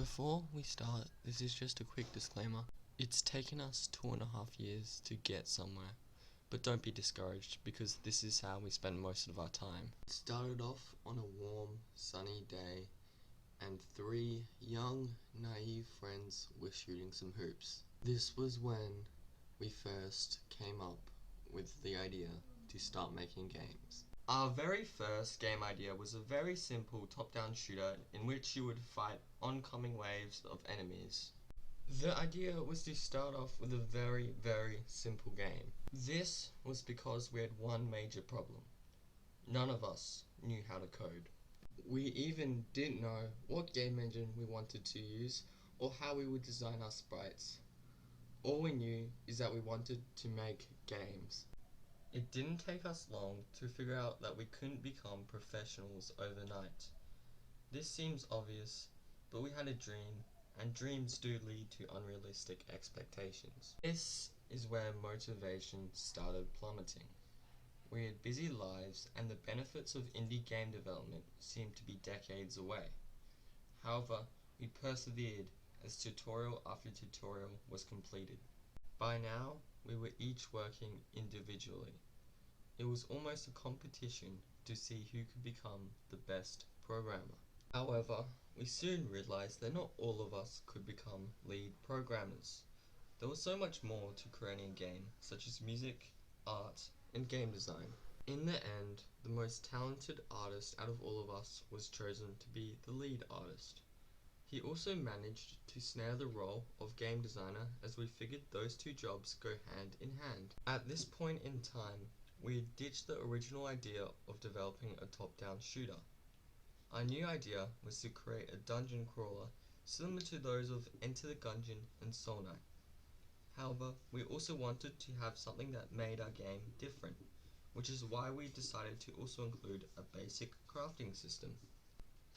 Before we start, this is just a quick disclaimer. It's taken us 2.5 years to get somewhere, but don't be discouraged because this is how we spend most of our time. It started off on a warm, sunny day, and 3 young, naive friends were shooting some hoops. This was when we first came up with the idea to start making games. Our very first game idea was a very simple top-down shooter in which you would fight oncoming waves of enemies. The idea was to start off with a very, very simple game. This was because we had one major problem. None of us knew how to code. We even didn't know what game engine we wanted to use or how we would design our sprites. All we knew is that we wanted to make games. It didn't take us long to figure out that we couldn't become professionals overnight. This seems obvious, but we had a dream, and dreams do lead to unrealistic expectations. This is where motivation started plummeting. We had busy lives, and the benefits of indie game development seemed to be decades away. However, we persevered as tutorial after tutorial was completed. By now, we were each working individually. It was almost a competition to see who could become the best programmer. However, we soon realized that not all of us could become lead programmers. There was so much more to creating a game, such as music, art, and game design. In the end, the most talented artist out of all of us was chosen to be the lead artist. He also managed to snare the role of game designer as we figured those two jobs go hand in hand. At this point in time, we had ditched the original idea of developing a top-down shooter. Our new idea was to create a dungeon crawler similar to those of Enter the Gungeon and Soul Knight. However, we also wanted to have something that made our game different, which is why we decided to also include a basic crafting system.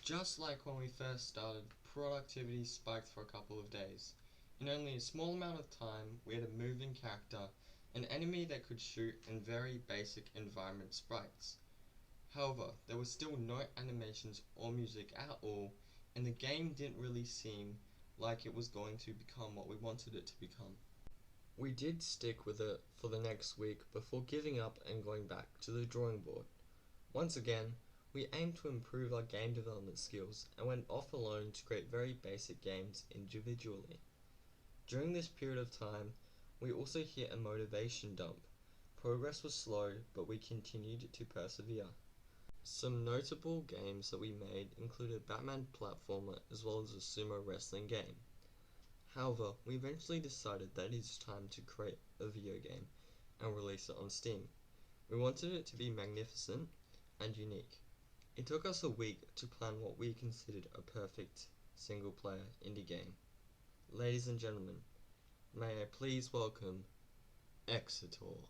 Just like when we first started, productivity spiked for a couple of days. In only a small amount of time, we had a moving character, an enemy that could shoot, and very basic environment sprites. However, there was still no animations or music at all, and the game didn't really seem like it was going to become what we wanted it to become. We did stick with it for the next week before giving up and going back to the drawing board. Once again, we aimed to improve our game development skills and went off alone to create very basic games individually. During this period of time, we also hit a motivation dump. Progress was slow, but we continued to persevere. Some notable games that we made included a Batman platformer as well as a sumo wrestling game. However, we eventually decided that it is time to create a video game and release it on Steam. We wanted it to be magnificent and unique. It took us a week to plan what we considered a perfect single-player indie game. Ladies and gentlemen, may I please welcome Exetor.